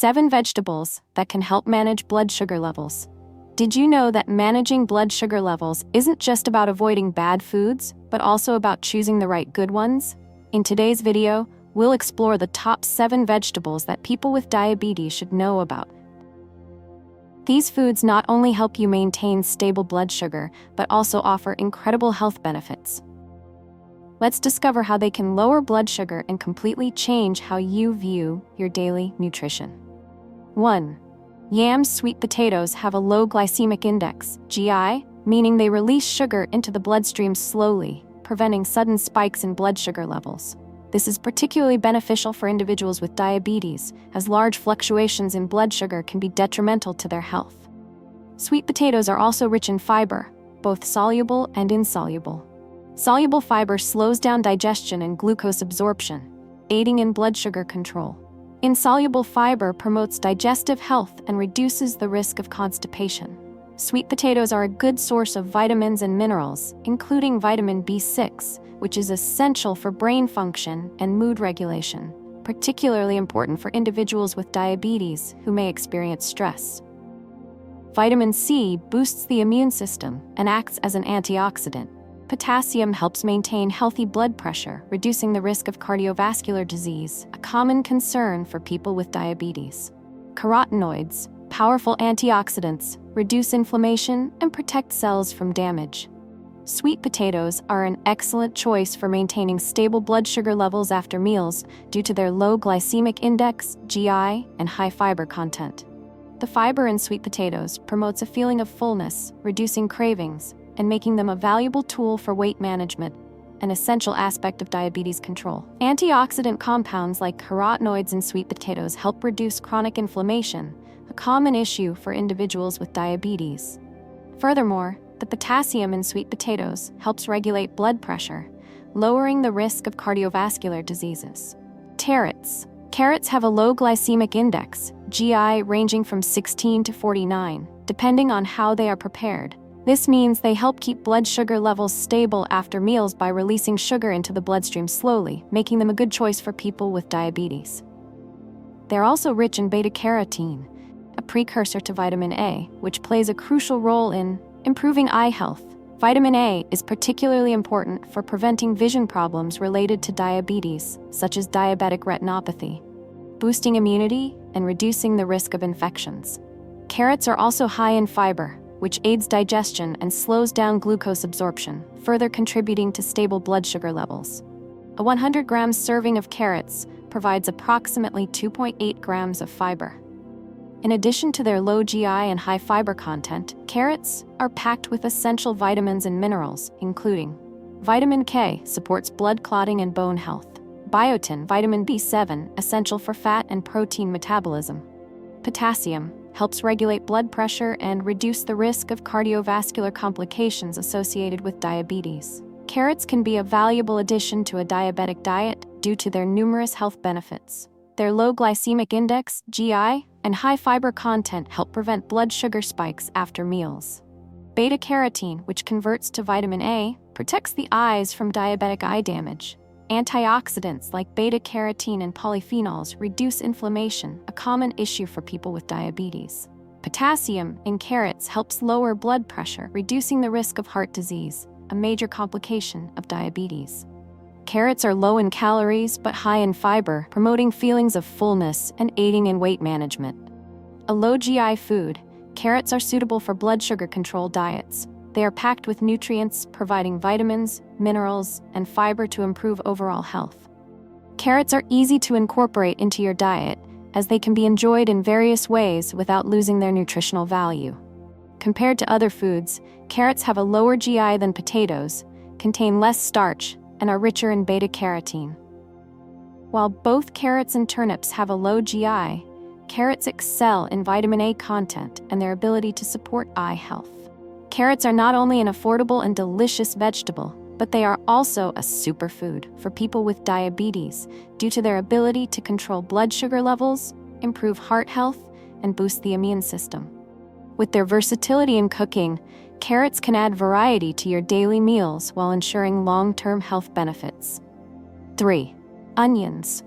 7 vegetables that can help manage blood sugar levels. Did you know that managing blood sugar levels isn't just about avoiding bad foods, but also about choosing the right good ones? In today's video, we'll explore the top 7 vegetables that people with diabetes should know about. These foods not only help you maintain stable blood sugar, but also offer incredible health benefits. Let's discover how they can lower blood sugar and completely change how you view your daily nutrition. 1. Yams. Sweet potatoes have a low glycemic index, GI, meaning they release sugar into the bloodstream slowly, preventing sudden spikes in blood sugar levels. This is particularly beneficial for individuals with diabetes, as large fluctuations in blood sugar can be detrimental to their health. Sweet potatoes are also rich in fiber, both soluble and insoluble. Soluble fiber slows down digestion and glucose absorption, aiding in blood sugar control. Insoluble fiber promotes digestive health and reduces the risk of constipation. Sweet potatoes are a good source of vitamins and minerals, including vitamin B6, which is essential for brain function and mood regulation, particularly important for individuals with diabetes who may experience stress. Vitamin C boosts the immune system and acts as an antioxidant. Potassium helps maintain healthy blood pressure, reducing the risk of cardiovascular disease, a common concern for people with diabetes. Carotenoids, powerful antioxidants, reduce inflammation and protect cells from damage. Sweet potatoes are an excellent choice for maintaining stable blood sugar levels after meals due to their low glycemic index, GI, and high fiber content. The fiber in sweet potatoes promotes a feeling of fullness, reducing cravings, and making them a valuable tool for weight management, an essential aspect of diabetes control. Antioxidant compounds like carotenoids in sweet potatoes help reduce chronic inflammation, a common issue for individuals with diabetes. Furthermore, the potassium in sweet potatoes helps regulate blood pressure, lowering the risk of cardiovascular diseases. Carrots. Carrots have a low glycemic index, GI, ranging from 16 to 49, depending on how they are prepared. This means they help keep blood sugar levels stable after meals by releasing sugar into the bloodstream slowly, making them a good choice for people with diabetes. They're also rich in beta-carotene, a precursor to vitamin A, which plays a crucial role in improving eye health. Vitamin A is particularly important for preventing vision problems related to diabetes, such as diabetic retinopathy, boosting immunity and reducing the risk of infections. Carrots are also high in fiber, which aids digestion and slows down glucose absorption, further contributing to stable blood sugar levels. A 100-gram serving of carrots provides approximately 2.8 grams of fiber. In addition to their low GI and high fiber content, carrots are packed with essential vitamins and minerals, including vitamin K, supports blood clotting and bone health; biotin, vitamin B7, essential for fat and protein metabolism; potassium, helps regulate blood pressure and reduce the risk of cardiovascular complications associated with diabetes. Carrots can be a valuable addition to a diabetic diet due to their numerous health benefits. Their low glycemic index, GI, and high fiber content help prevent blood sugar spikes after meals. Beta-carotene, which converts to vitamin A, protects the eyes from diabetic eye damage. Antioxidants like beta-carotene and polyphenols reduce inflammation, a common issue for people with diabetes. Potassium in carrots helps lower blood pressure, reducing the risk of heart disease, a major complication of diabetes. Carrots are low in calories but high in fiber, promoting feelings of fullness and aiding in weight management. A low GI food, carrots are suitable for blood sugar control diets. They are packed with nutrients, providing vitamins, minerals, and fiber to improve overall health. Carrots are easy to incorporate into your diet, as they can be enjoyed in various ways without losing their nutritional value. Compared to other foods, carrots have a lower GI than potatoes, contain less starch, and are richer in beta-carotene. While both carrots and turnips have a low GI, carrots excel in vitamin A content and their ability to support eye health. Carrots are not only an affordable and delicious vegetable, but they are also a superfood for people with diabetes due to their ability to control blood sugar levels, improve heart health, and boost the immune system. With their versatility in cooking, carrots can add variety to your daily meals while ensuring long-term health benefits. 3. Onions.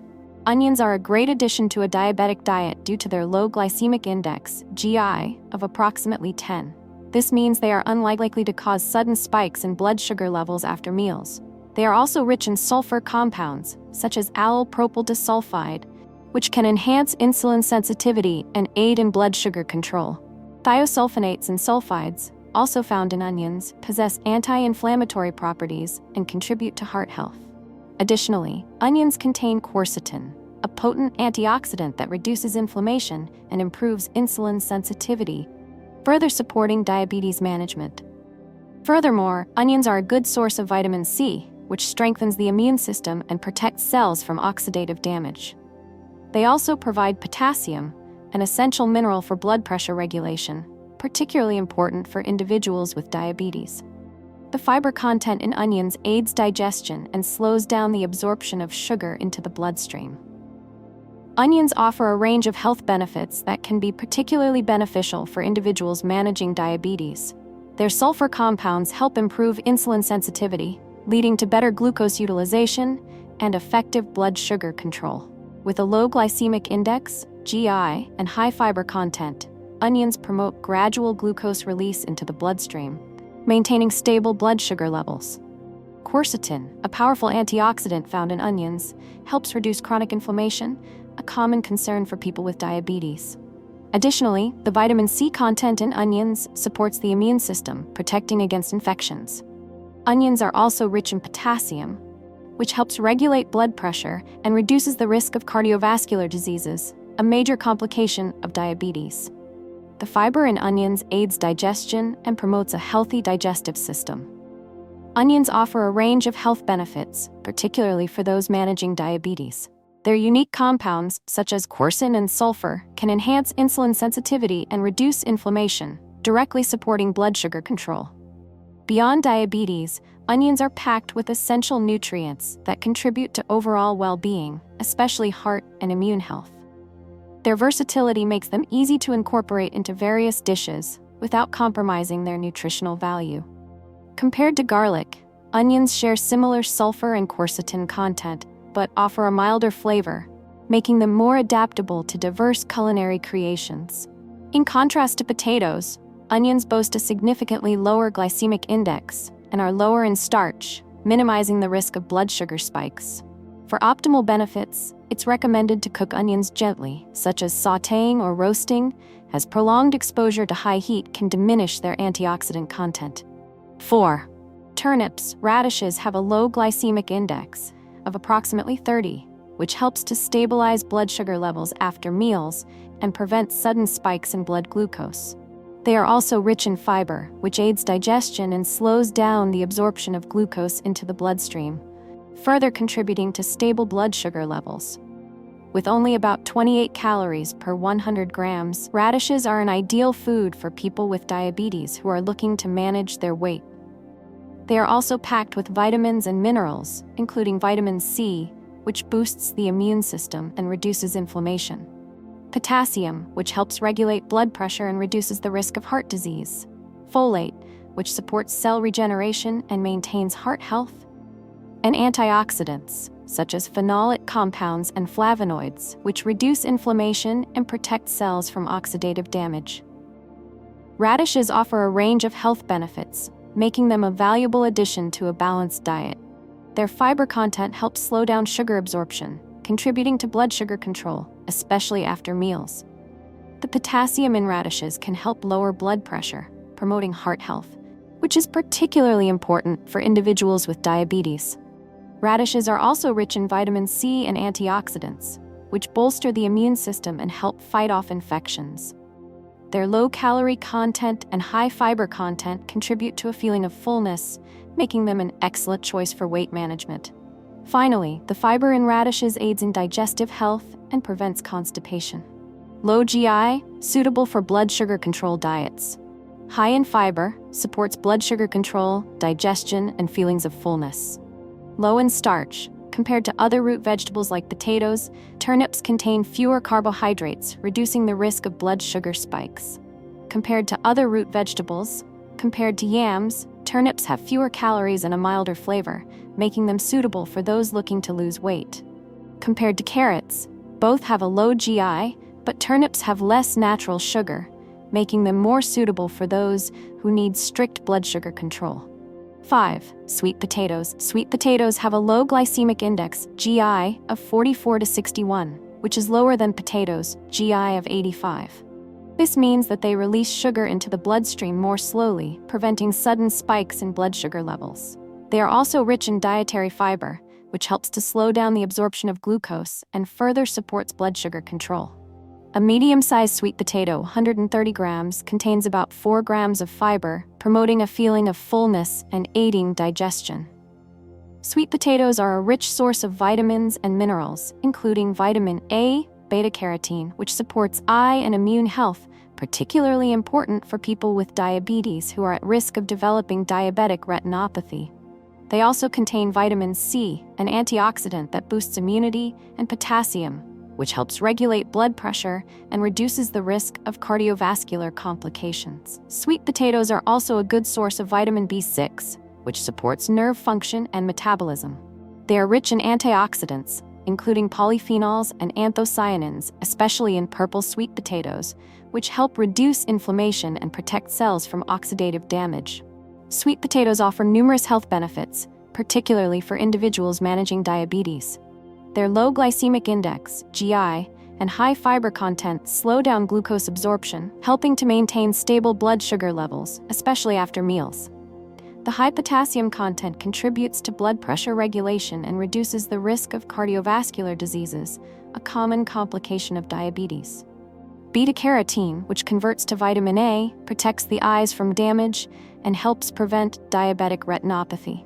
Onions are a great addition to a diabetic diet due to their low glycemic index, GI, of approximately 10. This means they are unlikely to cause sudden spikes in blood sugar levels after meals. They are also rich in sulfur compounds, such as allyl propyl disulfide, which can enhance insulin sensitivity and aid in blood sugar control. Thiosulfonates and sulfides, also found in onions, possess anti-inflammatory properties and contribute to heart health. Additionally, onions contain quercetin, a potent antioxidant that reduces inflammation and improves insulin sensitivity, further supporting diabetes management. Furthermore, onions are a good source of vitamin C, which strengthens the immune system and protects cells from oxidative damage. They also provide potassium, an essential mineral for blood pressure regulation, particularly important for individuals with diabetes. The fiber content in onions aids digestion and slows down the absorption of sugar into the bloodstream. Onions offer a range of health benefits that can be particularly beneficial for individuals managing diabetes. Their sulfur compounds help improve insulin sensitivity, leading to better glucose utilization and effective blood sugar control. With a low glycemic index, GI, and high fiber content, onions promote gradual glucose release into the bloodstream, maintaining stable blood sugar levels. Quercetin, a powerful antioxidant found in onions, helps reduce chronic inflammation, a common concern for people with diabetes. Additionally, the vitamin C content in onions supports the immune system, protecting against infections. Onions are also rich in potassium, which helps regulate blood pressure and reduces the risk of cardiovascular diseases, a major complication of diabetes. The fiber in onions aids digestion and promotes a healthy digestive system. Onions offer a range of health benefits, particularly for those managing diabetes. Their unique compounds, such as quercetin and sulfur, can enhance insulin sensitivity and reduce inflammation, directly supporting blood sugar control. Beyond diabetes, onions are packed with essential nutrients that contribute to overall well-being, especially heart and immune health. Their versatility makes them easy to incorporate into various dishes without compromising their nutritional value. Compared to garlic, onions share similar sulfur and quercetin content, but offer a milder flavor, making them more adaptable to diverse culinary creations. In contrast to potatoes, onions boast a significantly lower glycemic index and are lower in starch, minimizing the risk of blood sugar spikes. For optimal benefits, it's recommended to cook onions gently, such as sautéing or roasting, as prolonged exposure to high heat can diminish their antioxidant content. 4. Turnips, radishes have a low glycemic index of approximately 30, which helps to stabilize blood sugar levels after meals and prevent sudden spikes in blood glucose. They are also rich in fiber, which aids digestion and slows down the absorption of glucose into the bloodstream, further contributing to stable blood sugar levels. With only about 28 calories per 100 grams, radishes are an ideal food for people with diabetes who are looking to manage their weight. They are also packed with vitamins and minerals, including vitamin C, which boosts the immune system and reduces inflammation. Potassium, which helps regulate blood pressure and reduces the risk of heart disease. Folate, which supports cell regeneration and maintains heart health. And antioxidants, such as phenolic compounds and flavonoids, which reduce inflammation and protect cells from oxidative damage. Radishes offer a range of health benefits, making them a valuable addition to a balanced diet. Their fiber content helps slow down sugar absorption, contributing to blood sugar control, especially after meals. The potassium in radishes can help lower blood pressure, promoting heart health, which is particularly important for individuals with diabetes. Radishes are also rich in vitamin C and antioxidants, which bolster the immune system and help fight off infections. Their low-calorie content and high fiber content contribute to a feeling of fullness, making them an excellent choice for weight management. Finally, the fiber in radishes aids in digestive health and prevents constipation. Low GI, suitable for blood sugar control diets. High in fiber, supports blood sugar control, digestion, and feelings of fullness. Low in starch, compared to other root vegetables like potatoes, turnips contain fewer carbohydrates, reducing the risk of blood sugar spikes. Compared to other root vegetables, compared to yams, turnips have fewer calories and a milder flavor, making them suitable for those looking to lose weight. Compared to carrots, both have a low GI, but turnips have less natural sugar, making them more suitable for those who need strict blood sugar control. 5. Sweet potatoes. Sweet potatoes have a low glycemic index, GI, of 44 to 61, which is lower than potatoes, GI of 85. This means that they release sugar into the bloodstream more slowly, preventing sudden spikes in blood sugar levels. They are also rich in dietary fiber, which helps to slow down the absorption of glucose and further supports blood sugar control. A medium-sized sweet potato, 130 grams, contains about 4 grams of fiber, promoting a feeling of fullness and aiding digestion. Sweet potatoes are a rich source of vitamins and minerals, including vitamin A, beta-carotene, which supports eye and immune health, particularly important for people with diabetes who are at risk of developing diabetic retinopathy. They also contain vitamin C, an antioxidant that boosts immunity, and potassium, which helps regulate blood pressure and reduces the risk of cardiovascular complications. Sweet potatoes are also a good source of vitamin B6, which supports nerve function and metabolism. They are rich in antioxidants, including polyphenols and anthocyanins, especially in purple sweet potatoes, which help reduce inflammation and protect cells from oxidative damage. Sweet potatoes offer numerous health benefits, particularly for individuals managing diabetes. Their low glycemic index, GI, and high fiber content slow down glucose absorption, helping to maintain stable blood sugar levels, especially after meals. The high potassium content contributes to blood pressure regulation and reduces the risk of cardiovascular diseases, a common complication of diabetes. Beta-carotene, which converts to vitamin A, protects the eyes from damage and helps prevent diabetic retinopathy.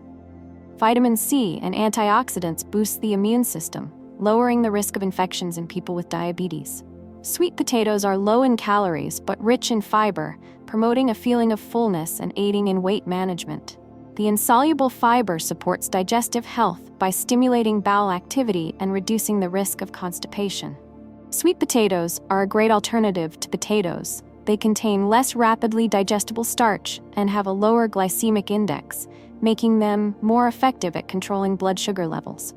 Vitamin C and antioxidants boost the immune system, lowering the risk of infections in people with diabetes. Sweet potatoes are low in calories but rich in fiber, promoting a feeling of fullness and aiding in weight management. The insoluble fiber supports digestive health by stimulating bowel activity and reducing the risk of constipation. Sweet potatoes are a great alternative to potatoes. They contain less rapidly digestible starch and have a lower glycemic index, making them more effective at controlling blood sugar levels.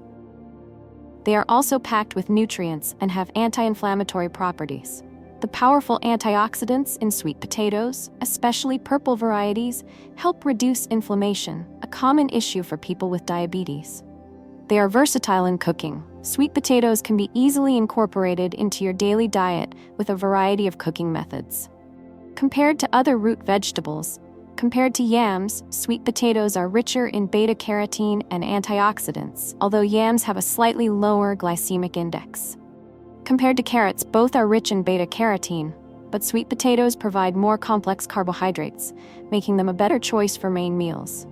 They are also packed with nutrients and have anti-inflammatory properties. The powerful antioxidants in sweet potatoes, especially purple varieties, help reduce inflammation, a common issue for people with diabetes. They are versatile in cooking. Sweet potatoes can be easily incorporated into your daily diet with a variety of cooking methods. Compared to other root vegetables, compared to yams, sweet potatoes are richer in beta-carotene and antioxidants, although yams have a slightly lower glycemic index. Compared to carrots, both are rich in beta-carotene, but sweet potatoes provide more complex carbohydrates, making them a better choice for main meals.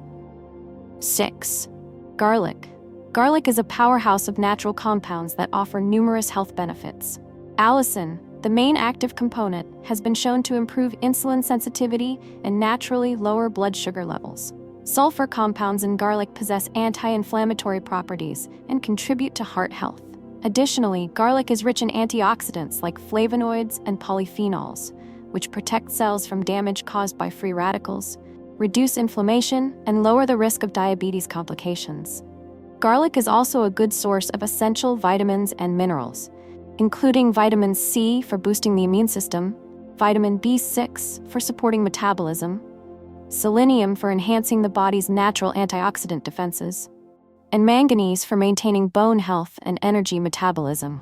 6. Garlic. Garlic is a powerhouse of natural compounds that offer numerous health benefits. Allicin, the main active component, has been shown to improve insulin sensitivity and naturally lower blood sugar levels. Sulfur compounds in garlic possess anti-inflammatory properties and contribute to heart health. Additionally, garlic is rich in antioxidants like flavonoids and polyphenols, which protect cells from damage caused by free radicals, reduce inflammation, and lower the risk of diabetes complications. Garlic is also a good source of essential vitamins and minerals, including vitamin C for boosting the immune system, vitamin B6 for supporting metabolism, selenium for enhancing the body's natural antioxidant defenses, and manganese for maintaining bone health and energy metabolism.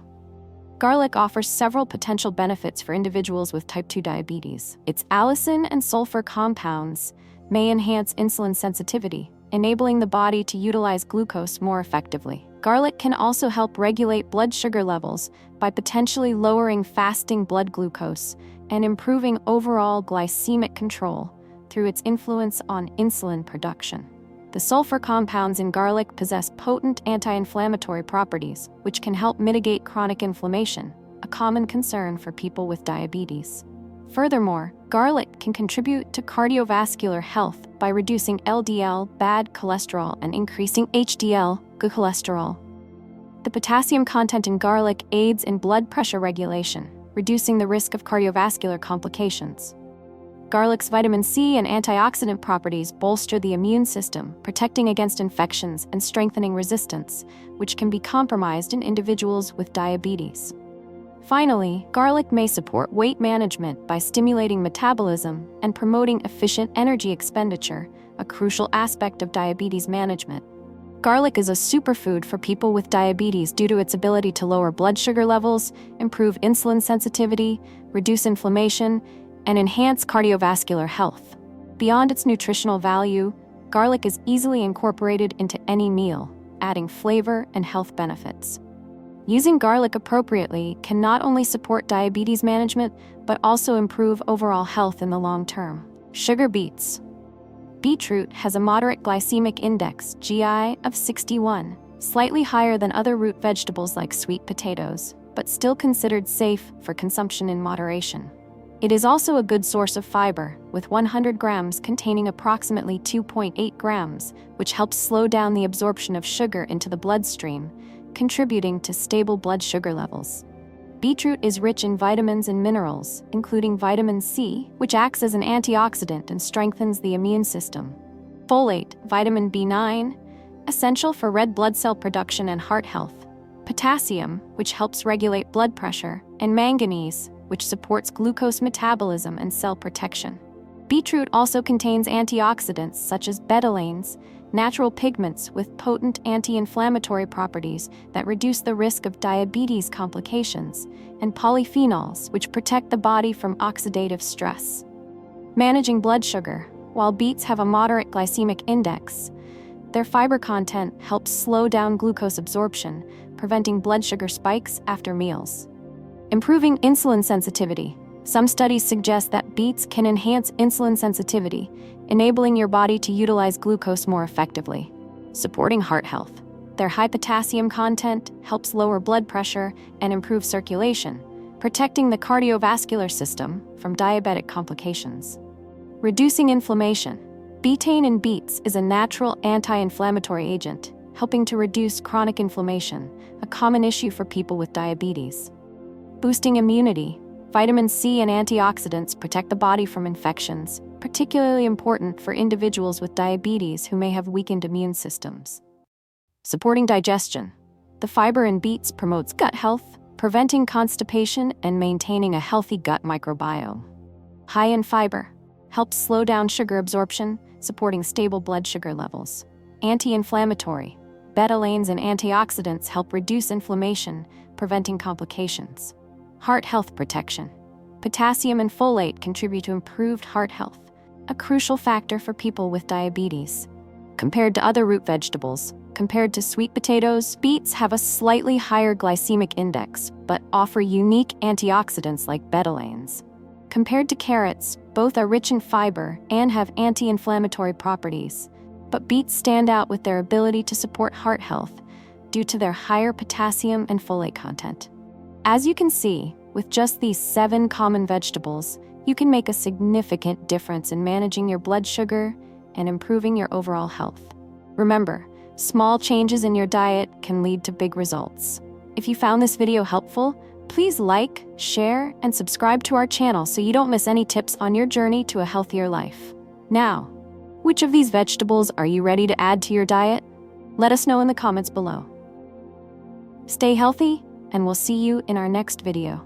Garlic offers several potential benefits for individuals with type 2 diabetes. Its allicin and sulfur compounds may enhance insulin sensitivity, enabling the body to utilize glucose more effectively. Garlic can also help regulate blood sugar levels by potentially lowering fasting blood glucose and improving overall glycemic control through its influence on insulin production. The sulfur compounds in garlic possess potent anti-inflammatory properties, which can help mitigate chronic inflammation, a common concern for people with diabetes. Furthermore, garlic can contribute to cardiovascular health by reducing LDL, bad cholesterol, and increasing HDL, good cholesterol. The potassium content in garlic aids in blood pressure regulation, reducing the risk of cardiovascular complications. Garlic's vitamin C and antioxidant properties bolster the immune system, protecting against infections and strengthening resistance, which can be compromised in individuals with diabetes. Finally, garlic may support weight management by stimulating metabolism and promoting efficient energy expenditure, a crucial aspect of diabetes management. Garlic is a superfood for people with diabetes due to its ability to lower blood sugar levels, improve insulin sensitivity, reduce inflammation, and enhance cardiovascular health. Beyond its nutritional value, garlic is easily incorporated into any meal, adding flavor and health benefits. Using garlic appropriately can not only support diabetes management, but also improve overall health in the long term. Sugar beets. Beetroot has a moderate glycemic index, GI, of 61, slightly higher than other root vegetables like sweet potatoes, but still considered safe for consumption in moderation. It is also a good source of fiber, with 100 grams containing approximately 2.8 grams, which helps slow down the absorption of sugar into the bloodstream, contributing to stable blood sugar levels. Beetroot is rich in vitamins and minerals, including vitamin C, which acts as an antioxidant and strengthens the immune system. Folate, vitamin B9, essential for red blood cell production and heart health. Potassium, which helps regulate blood pressure, and manganese, which supports glucose metabolism and cell protection. Beetroot also contains antioxidants such as betalains, natural pigments with potent anti-inflammatory properties that reduce the risk of diabetes complications, and polyphenols, which protect the body from oxidative stress. Managing blood sugar. While beets have a moderate glycemic index, their fiber content helps slow down glucose absorption, preventing blood sugar spikes after meals. Improving insulin sensitivity. Some studies suggest that beets can enhance insulin sensitivity, enabling your body to utilize glucose more effectively. Supporting heart health. Their high potassium content helps lower blood pressure and improve circulation, protecting the cardiovascular system from diabetic complications. Reducing inflammation. Betaine in beets is a natural anti-inflammatory agent, helping to reduce chronic inflammation, a common issue for people with diabetes. Boosting immunity. Vitamin C and antioxidants protect the body from infections, particularly important for individuals with diabetes who may have weakened immune systems. Supporting digestion. The fiber in beets promotes gut health, preventing constipation and maintaining a healthy gut microbiome. High in fiber. Helps slow down sugar absorption, supporting stable blood sugar levels. Anti-inflammatory. Betalains and antioxidants help reduce inflammation, preventing complications. Heart health protection. Potassium and folate contribute to improved heart health, a crucial factor for people with diabetes. Compared to other root vegetables, compared to sweet potatoes, beets have a slightly higher glycemic index, but offer unique antioxidants like betalains. Compared to carrots, both are rich in fiber and have anti-inflammatory properties, but beets stand out with their ability to support heart health due to their higher potassium and folate content. As you can see, with just these 7 common vegetables, you can make a significant difference in managing your blood sugar and improving your overall health. Remember, small changes in your diet can lead to big results. If you found this video helpful, please like, share, and subscribe to our channel so you don't miss any tips on your journey to a healthier life. Now, which of these vegetables are you ready to add to your diet? Let us know in the comments below. Stay healthy, and we'll see you in our next video.